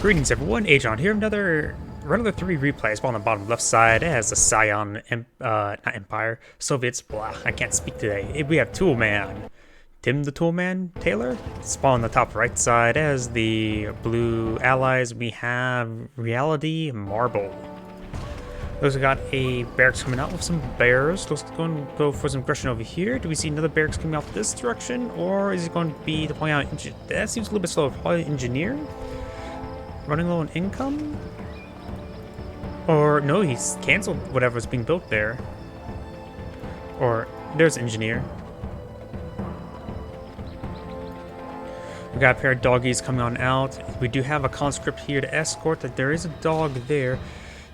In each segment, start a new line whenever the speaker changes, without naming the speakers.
Greetings everyone, Agion here, another Runner 3 replay. Spawn on the bottom left side. It has the Scion, not Empire, Soviets, blah, I can't speak today. We have Toolman, Tim the Toolman Taylor. Spawn on the top right side. As the blue allies, we have RealityMarble. Looks like we got a barracks coming out with some bears. Looks like going to go for some aggression over here. Do we see another barracks coming out this direction? Or is it going to be deploying out? That seems a little bit slow. Probably engineer? Running low on income? Or no, he's canceled whatever's being built there. Or there's engineer. We got a pair of doggies coming on out. We do have a conscript here to escort that there is a dog there.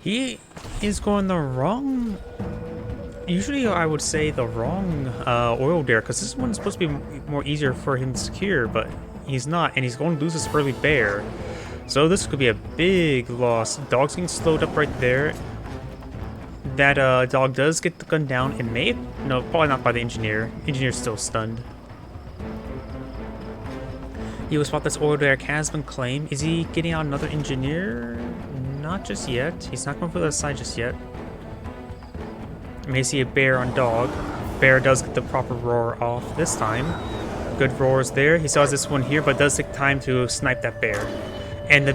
He is going the wrong... Usually I would say the wrong oil derrick, because this one's supposed to be more easier for him to secure, but he's not, and he's going to lose his early bear. So this could be a big loss. Dog's getting slowed up right there. That dog does get the gun down. It may... No, probably not by the engineer. Engineer's still stunned. You will spot this oil derrick has been claimed. Is he getting out another engineer? Not just yet. He's not going for the other side just yet. You may see a bear on dog. Bear does get the proper roar off this time. Good roars there. He saw this one here, but does take time to snipe that bear. And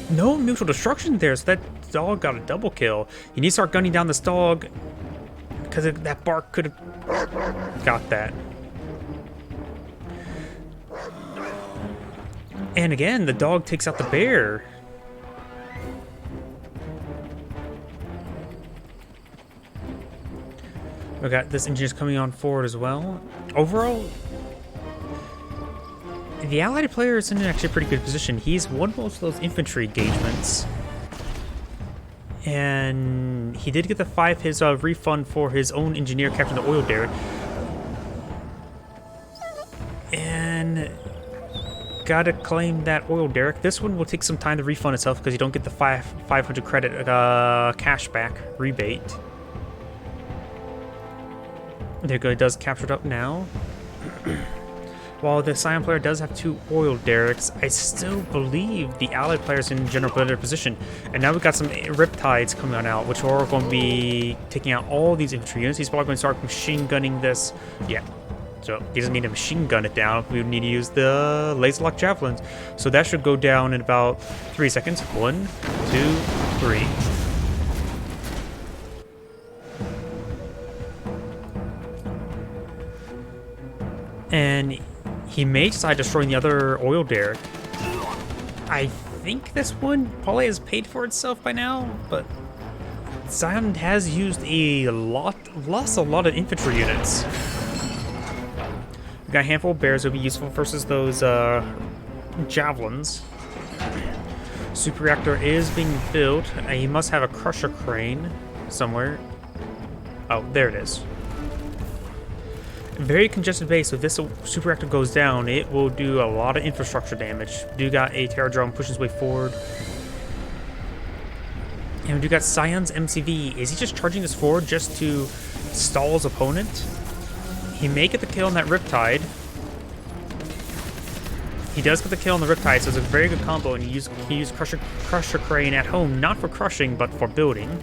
no mutual destruction there, so that dog got a double kill. You need to start gunning down this dog, because that bark could have got that. And again, the dog takes out the bear. We got this engineer's coming on forward as well. Overall, the allied player is in actually a pretty good position. He's won most of those infantry engagements. And he did get the 5 his refund for his own engineer capturing the oil derrick. And gotta claim that oil derrick. This one will take some time to refund itself because you don't get the 500 credit cashback rebate. There you go, it does capture it up now. While the Scion player does have 2 oil derricks, I still believe the allied player's in general better position. And now we've got some riptides coming on out, which are going to be taking out all these infantry units. He's probably going to start machine gunning this. Yeah, so he doesn't need to machine gun it down. We need to use the laser lock javelins. So that should go down in about 3 seconds. 1, 2, 3. And he may decide destroying the other oil derrick. I think this one probably has paid for itself by now, but Scion has used lost a lot of infantry units. We've got a handful of bears that will be useful versus those javelins. Super reactor is being built. He must have a crusher crane somewhere. Oh, there it is. Very congested base, so if this super reactor goes down, it will do a lot of infrastructure damage. We do got a Terror drone pushing his way forward. And we do got Scion's MCV. Is he just charging this forward just to stall his opponent? He may get the kill on that Riptide. He does get the kill on the Riptide, so it's a very good combo, and he used Crusher Crane at home, not for crushing, but for building.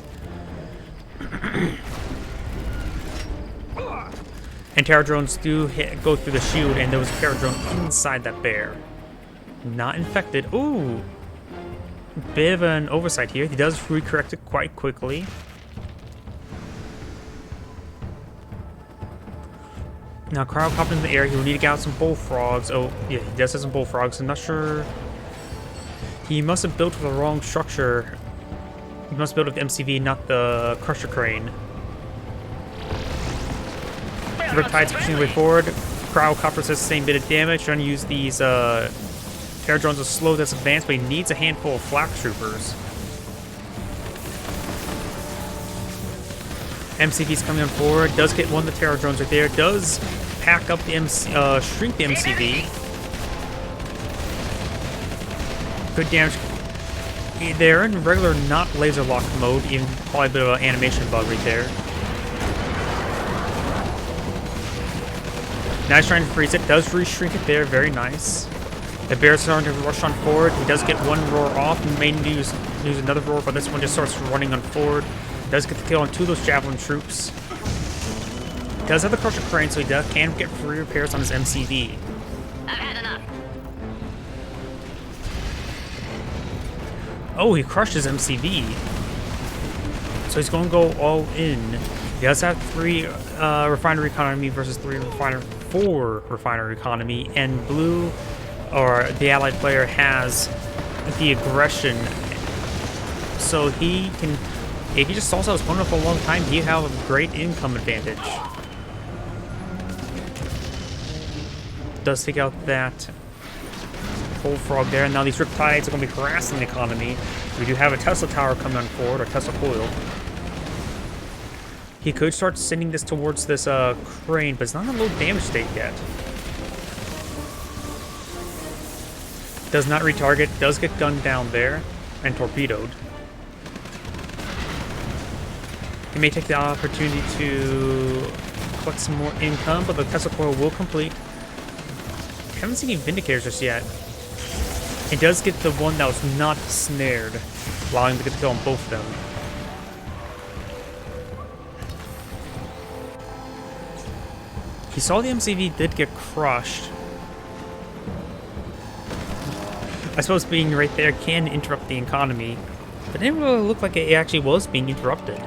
And Terror drones do go through the shield, and there was a Terror drone inside that bear. Not infected. Ooh! Bit of an oversight here. He does recorrect it quite quickly. Now, Cryocopter in the air. He will need to get out some bullfrogs. Oh, yeah, he does have some bullfrogs. I'm not sure. He must have built with the wrong structure. He must have built with the MCV, not the Crusher Crane. Riptide's pushing the way forward. Cryocopter says the same bit of damage. Trying to use these Terror drones to slow this advance, but he needs a handful of flak troopers. MCV's coming on forward. Does get one of the Terror drones right there. Does pack up the shrink the MCV. Good damage. They're in regular, not laser lock mode. Even probably a bit of an animation bug right there. Now he's trying to freeze it. Does re-shrink it there. Very nice. The bear's starting to rush on forward. He does get one roar off. He may use another roar, but this one just starts running on forward. Does get the kill on 2 of those javelin troops. Does have the crusher crane, so he can get free repairs on his MCV.
I've had enough.
Oh, he crushed his MCV. So he's going to go all in. He does have 3 refinery economy versus 4 refinery economy, and blue, or the allied player, has the aggression. So he can, if he just stalls out his opponent for a long time, he have a great income advantage. Does take out that bullfrog there, and now these riptides are going to be harassing the economy. We do have a Tesla tower coming on forward, or Tesla coil. He could start sending this towards this crane, but it's not in a low damage state yet. Does not retarget, does get gunned down there, and torpedoed. He may take the opportunity to collect some more income, but the Tesla coil will complete. Haven't seen any Vindicators just yet. It does get the one that was not snared, allowing him to get the kill on both of them. He saw the MCV did get crushed. I suppose being right there can interrupt the economy, but it didn't really look like it actually was being interrupted.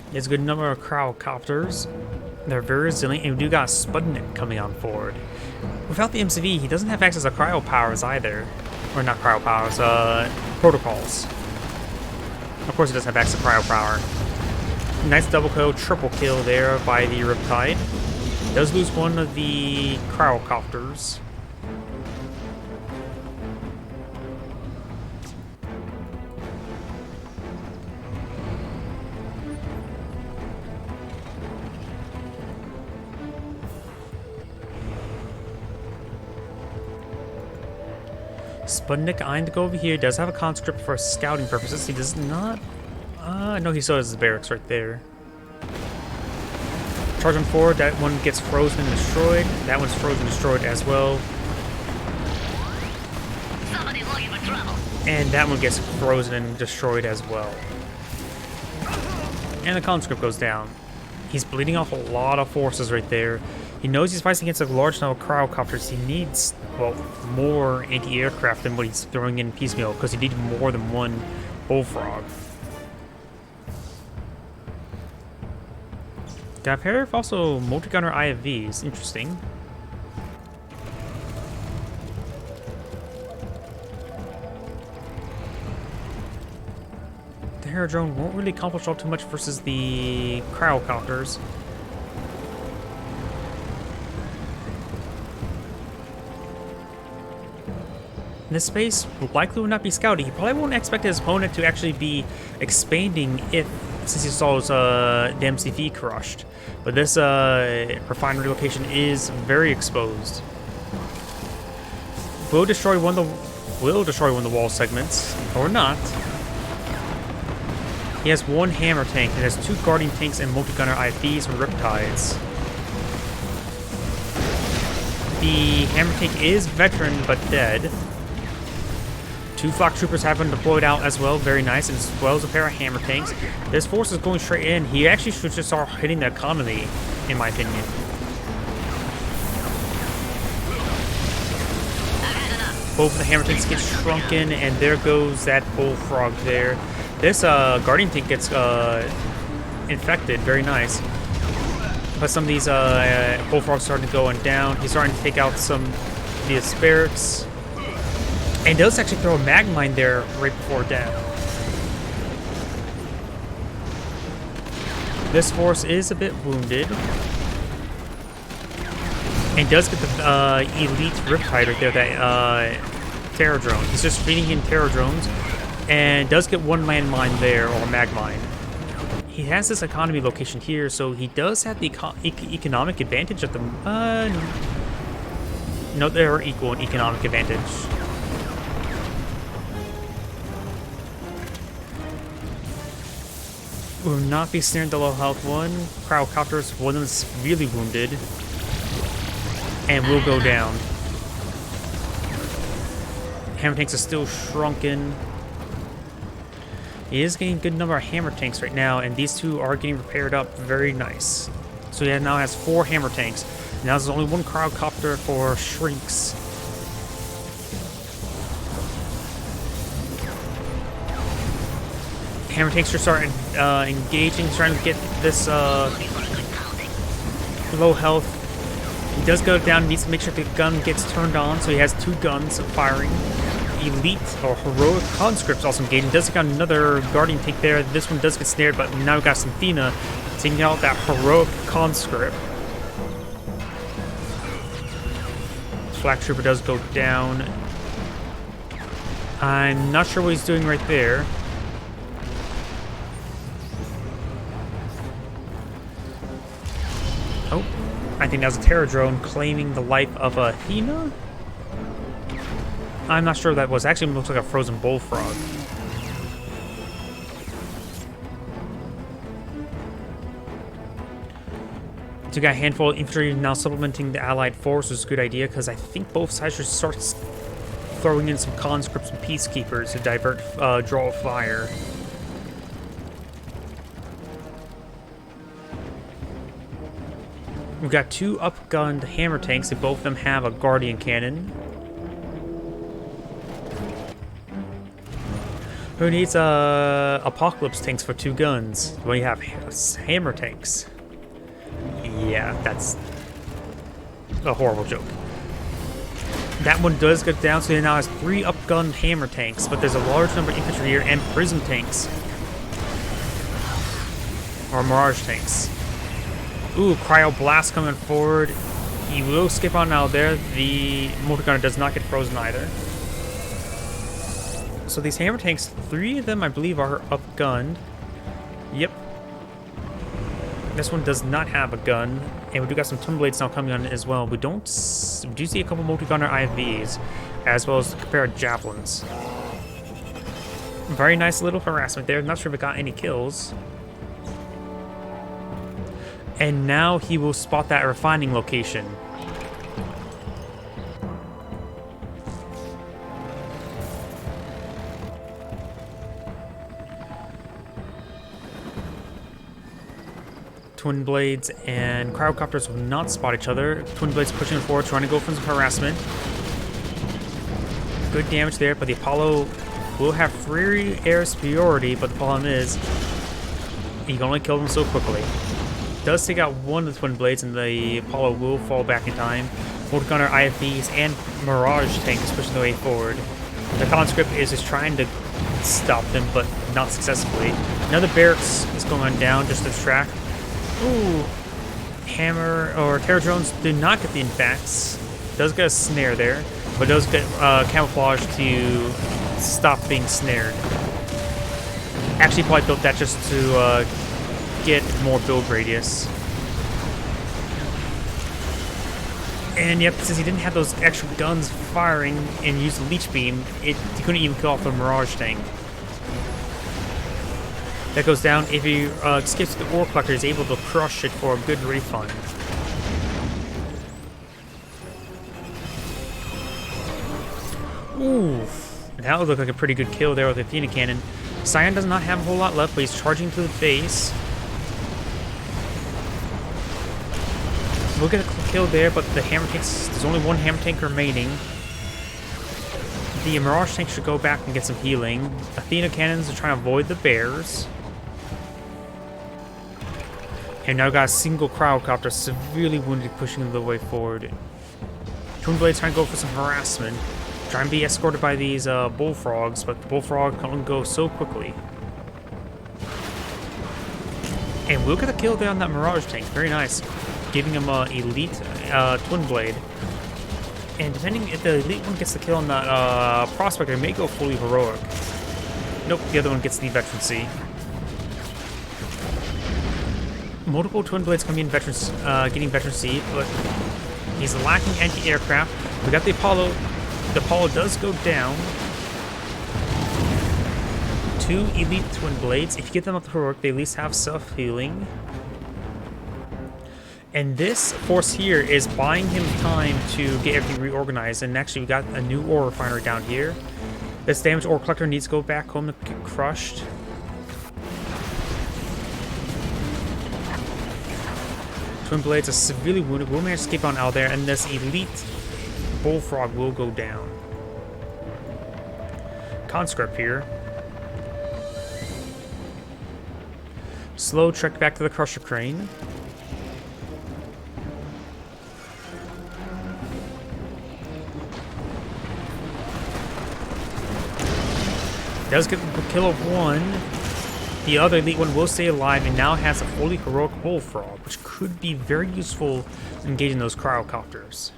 He has a good number of crowcopters. They're very resilient, and we do got Sputnik coming on forward. Without the MCV, he doesn't have access to cryo powers either. Or not cryo powers, protocols. Of course he doesn't have access to cryo power. Nice double kill, triple kill there by the Riptide. Does lose one of the cryocopters. Sputnik eyeing to go over here. Does have a conscript for scouting purposes. He does not. No, he still has his barracks right there. Charging forward. That one gets frozen and destroyed. That one's frozen and destroyed as well.
Somebody's looking for trouble.
And that one gets frozen and destroyed as well. And the conscript goes down. He's bleeding off a lot of forces right there. He knows he's fighting against a large number of cryocopters. He needs, well, more anti-aircraft than what he's throwing in piecemeal, because he needs more than one bullfrog. Got a pair of also multi-gunner IFVs. Interesting. The Aerodrone won't really accomplish all too much versus the cryocopters. This space likely will not be scouted. He probably won't expect his opponent to actually be expanding since he saw his, the MCV crushed. But this refinery location is very exposed. Will destroy one of the wall segments, or not. He has one hammer tank and has 2 guardian tanks and multi-gunner IFVs and Riptides. The hammer tank is veteran but dead. 2 flak troopers have been deployed out as well, very nice, as well as a pair of hammer tanks. This force is going straight in. He actually should just start hitting the economy, in my opinion. Both of the hammer tanks get shrunken, and there goes that bullfrog there. This guardian tank gets infected, very nice. But some of these bullfrogs starting to go down. He's starting to take out some of the asparagus. And does actually throw a mag mine there right before down. This force is a bit wounded. And does get the elite Riptide right there, that terror drone. He's just feeding in terror drones. And does get one landmine there, or a mag mine. He has this economy location here, so he does have the economic advantage at the... no, they're equal in economic advantage. Will not be snared the low health one. Cryocoптers, one of them is severely wounded. And will go down. Hammer tanks are still shrunken. He is getting a good number of hammer tanks right now, and these two are getting repaired up very nice. So he now has 4 hammer tanks. Now there's only 1 cryocopter for shrinks. Hammer tanks are starting engaging, trying to get this low health. He does go down, he needs to make sure the gun gets turned on, so he has 2 guns firing. Elite or heroic conscripts also engaging. Does take out another guardian tank there. This one does get snared, but now we've got Synthena taking out that heroic conscript. Flak trooper does go down. I'm not sure what he's doing right there. Oh, I think that was a terror drone claiming the life of Athena. I'm not sure what that was. Actually, it looks like a frozen bullfrog. So you got a handful of infantry now supplementing the allied force, which is a good idea because I think both sides should start throwing in some conscripts and peacekeepers to divert draw fire. We've got 2 upgunned hammer tanks, and both of them have a guardian cannon. Who needs apocalypse tanks for 2 guns? Well, you have hammer tanks. Yeah, that's a horrible joke. That one does go down, so he now has 3 upgunned hammer tanks, but there's a large number of infantry here and prism tanks. Or mirage tanks. Ooh, cryo blast coming forward. He will skip on out there. The motor gunner does not get frozen either. So these hammer tanks, 3 of them I believe are upgunned. Yep. This one does not have a gun, and we do got some twin blades now coming on as well. We do see a couple multi-gunner IVs, as well as a pair of javelins. Very nice little harassment there. Not sure if it got any kills. And now he will spot that refining location. Twin blades and cryocopters will not spot each other. Twin blades pushing forward, trying to go for some harassment. Good damage there, but the Apollo will have free air superiority, but the problem is he can only kill them so quickly. Does take out one of the twin blades, and the Apollo will fall back in time. Multi-gunner IFVs and Mirage tank is pushing the way forward. The conscript is just trying to stop them, but not successfully. Another barracks is going on down just to distract. Ooh, hammer or terror drones do not get the impacts. Does get a snare there, but does get camouflage to stop being snared. Actually, probably built that just to get more build radius. And yep, since he didn't have those extra guns firing and used the leech beam, he couldn't even kill off the Mirage tank. That goes down. If he skips the ore collector, he's able to crush it for a good refund. Ooh, that would look like a pretty good kill there with the Athena cannon. Cyan does not have a whole lot left, but he's charging to the base. We'll get a kill there, but the hammer tanks, there's only 1 hammer tank remaining. The Mirage tank should go back and get some healing. Athena cannons are trying to avoid the bears. And now got a single cryocopter severely wounded, pushing the way forward. Twin blades trying to go for some harassment. Trying to be escorted by these bullfrogs, but the bullfrog can go so quickly. And we'll get a kill there on that Mirage tank. Very nice. Giving him an elite twin blade. And depending if the elite one gets the kill on that prospector, it may go fully heroic. Nope, the other one gets the veterancy. Multiple twin blades coming in getting veterancy, but he's lacking anti-aircraft. We got the Apollo. The Apollo does go down. 2 elite twin blades. If you get them up to heroic, they at least have self-healing. And this force here is buying him time to get everything reorganized. And actually, we got a new ore refinery down here. This damaged ore collector needs to go back home to get crushed. Twin blades are severely wounded. We'll manage to escape on out there, and this elite bullfrog will go down. Conscript here. Slow trek back to the crusher crane. Does get the kill of one. The other elite one will stay alive and now has a fully heroic bullfrog, which could be very useful in engaging those cryocopters.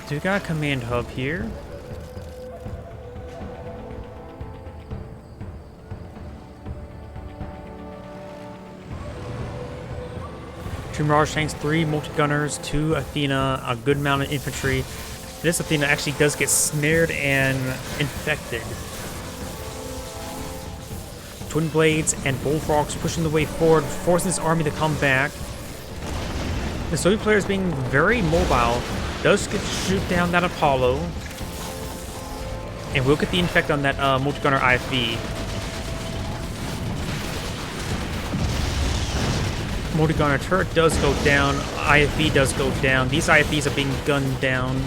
Do got a command hub here. Two Mirage tanks, 3 multi-gunners, 2 Athena, a good amount of infantry. This Athena actually does get snared and infected. Twin blades and bullfrogs pushing the way forward, forcing this army to come back. The Soviet player is being very mobile. Does get to shoot down that Apollo. And we'll get the infect on that multi-gunner IFV. Multi-gunner turret does go down. IFV does go down. These IFVs are being gunned down.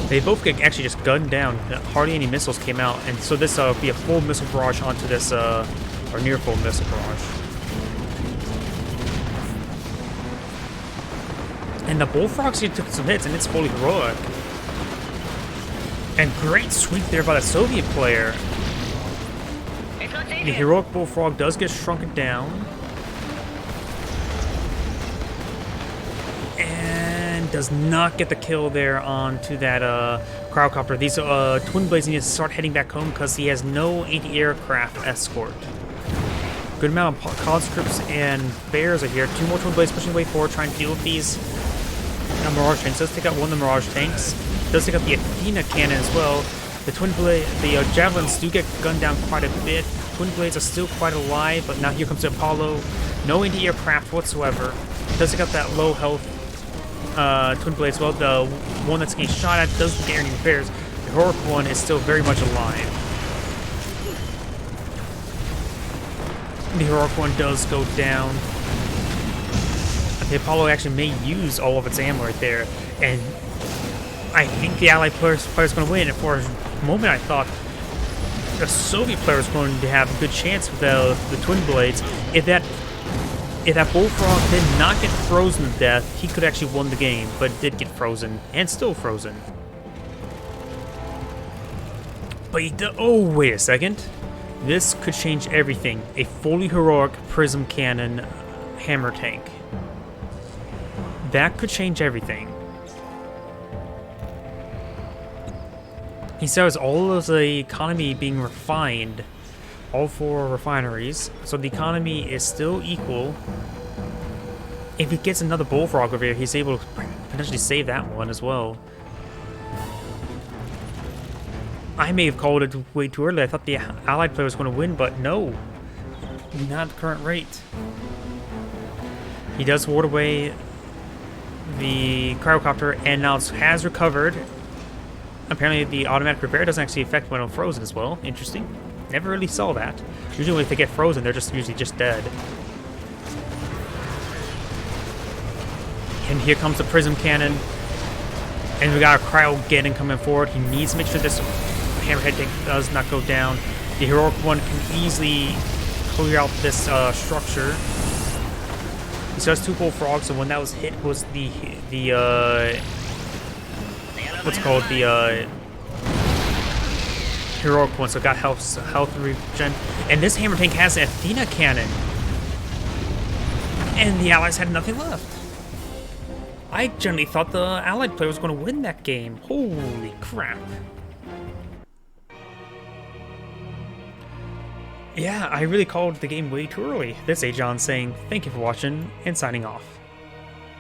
They both get actually just gunned down. Hardly any missiles came out. And so this will be a full missile barrage onto this, or near full missile barrage. And the bullfrogs here took some hits, and it's fully heroic. And great sweep there by the Soviet player. The heroic bullfrog does get shrunken down. And does not get the kill there onto that cryocopter. These twin blades need to start heading back home because he has no anti-aircraft escort. Good amount of conscripts and bears are here. 2 more twin blades pushing the way forward, trying to deal with these Mirage tanks. Does take out one of the Mirage tanks. Does take out the Athena cannon as well. The twin blade, the javelins do get gunned down quite a bit. Twin blades are still quite alive, but now here comes the Apollo. No anti-aircraft whatsoever. Does take out that low health twin blade as well. The one that's getting shot at doesn't get any repairs. The heroic one is still very much alive. The heroic one does go down. The Apollo actually may use all of its ammo right there, and I think the Allied player's going to win. And for a moment, I thought the Soviet player was going to have a good chance with the twin blades. If that bullfrog did not get frozen to death, he could actually won the game, but it did get frozen, and still frozen. But oh, wait a second. This could change everything. A fully heroic prism cannon hammer tank. That could change everything. He says all of the economy being refined, all 4 refineries, so the economy is still equal. If he gets another bullfrog over here, he's able to potentially save that one as well. I may have called it way too early. I thought the Allied player was going to win, but no. Not at the current rate. He does ward away the cryocopter and now has recovered. Apparently the automatic repair doesn't actually affect when frozen as well. Interesting. Never really saw that. Usually if they get frozen, they're usually just dead. And here comes the prism cannon. And we got a cryo-Geddon coming forward. He needs to make sure this hammerhead tank does not go down. The heroic one can easily clear out this structure. He still has 2 bullfrogs, and when that was hit was the what's called the heroic one, so it got health regen. And this hammer tank has an Athena cannon, and the Allies had nothing left. I generally thought the Allied player was going to win that game. Holy crap! Yeah, I really called the game way too early. This Agion saying thank you for watching and signing off.